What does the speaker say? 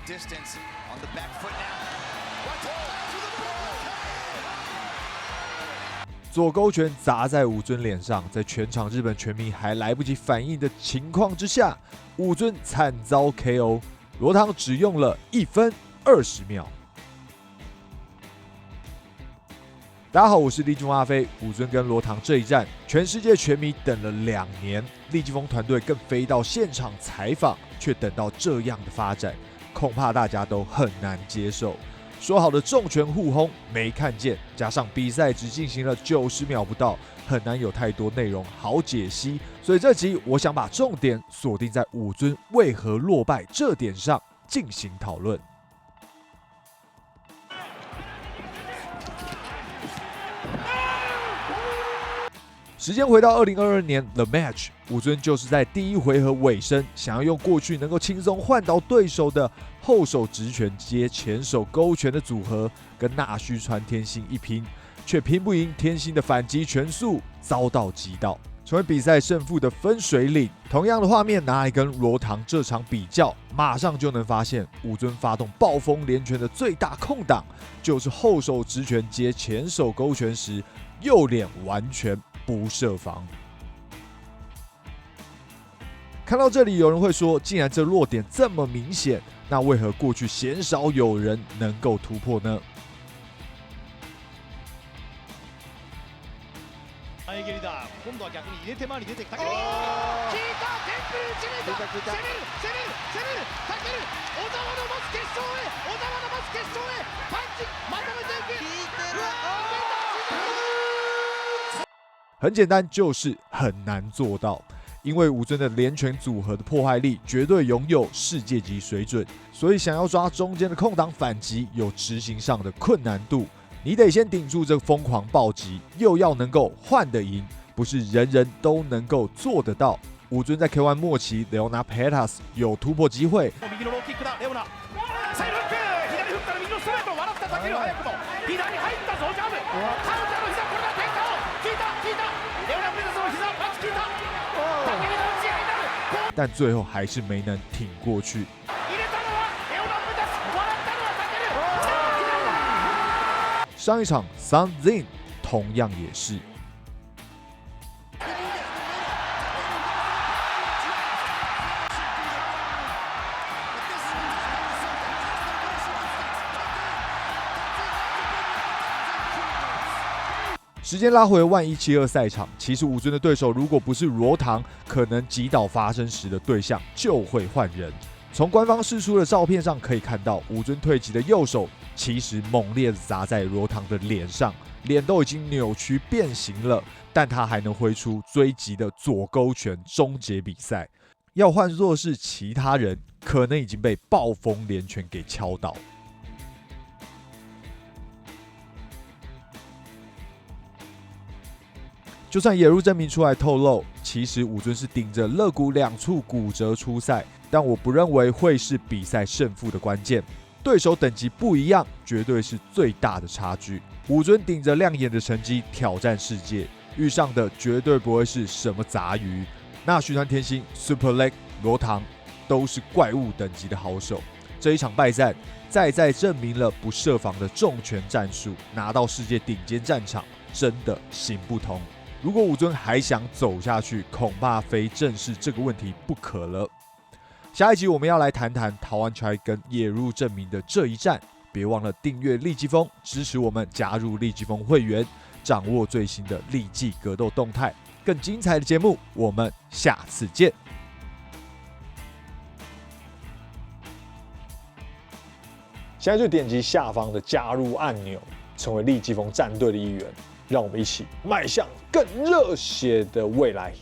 distance on the back foot now. 左勾拳砸在武尊脸上，在全场日本拳迷还来不及反应的情况之下，武尊惨遭 KO， 罗唐只用了1分20秒。大家好，我是立技疯阿飞。武尊跟罗唐这一战，全世界拳迷等了2年，立技疯团队更飞到现场采访，却等到这样的发展，恐怕大家都很难接受。说好的重拳互轰没看见，加上比赛只进行了90秒不到，很难有太多内容好解析。所以这集我想把重点锁定在武尊为何落败这点上进行讨论。时间回到2022年 The Match， 武尊就是在第1回合尾声，想要用过去能够轻松换倒对手的后手直拳接前手勾拳的组合，跟纳须川天心一拼，却拼不赢天心的反击拳速，遭到击倒，成为比赛胜负的分水岭。同样的画面拿来跟罗唐这场比较，马上就能发现武尊发动暴风连拳的最大空档，就是后手直拳接前手勾拳时，右脸完全不设防。看到这里，有人会说，既然这弱点这么明显，那为何过去鲜少有人能够突破呢？前蹴りだ。今度は逆に入れ手回り出てきた。効いた。テンプル打ち抜いた。攻める。かける。小沢のまず決勝へ。パンチまとめていく。効いてる。很简单，就是很难做到。因为武尊的连拳组合的破坏力绝对拥有世界级水准，所以想要抓中间的空档反击，有执行上的困难度。你得先顶住这疯狂暴击，又要能够换得赢，不是人人都能夠做得到。武尊在 K1 末期 ，Leona Petas 有突破機會。但最后还是没能挺过去。上一场 Sun Zin 同样也是。时间拉回11722赛场，其实武尊的对手如果不是罗唐，可能击倒发生时的对象就会换人。从官方释出的照片上可以看到，武尊退击的右手其实猛烈地砸在罗唐的脸上，脸都已经扭曲变形了，但他还能挥出追击的左勾拳终结比赛。要换作是其他人，可能已经被暴风连拳给敲倒。就算野入证明出来透露，其实武尊是顶着肋骨2处骨折出赛，但我不认为会是比赛胜负的关键。对手等级不一样，绝对是最大的差距。武尊顶着亮眼的成绩挑战世界，遇上的绝对不会是什么杂鱼。纳须川天心、Super Leg、罗唐都是怪物等级的好手。这一场败战，再证明了不设防的重拳战术，拿到世界顶尖战场真的行不通。如果武尊还想走下去，恐怕非正视这个问题不可了。下一集我们要来谈谈陶安柴跟野入证明的这一战，别忘了订阅立技疯，支持我们加入立技疯会员，掌握最新的立技格斗动态。更精彩的节目，我们下次见。现在就点击下方的加入按钮，成为立技疯战队的一员。让我们一起迈向更热血的未来。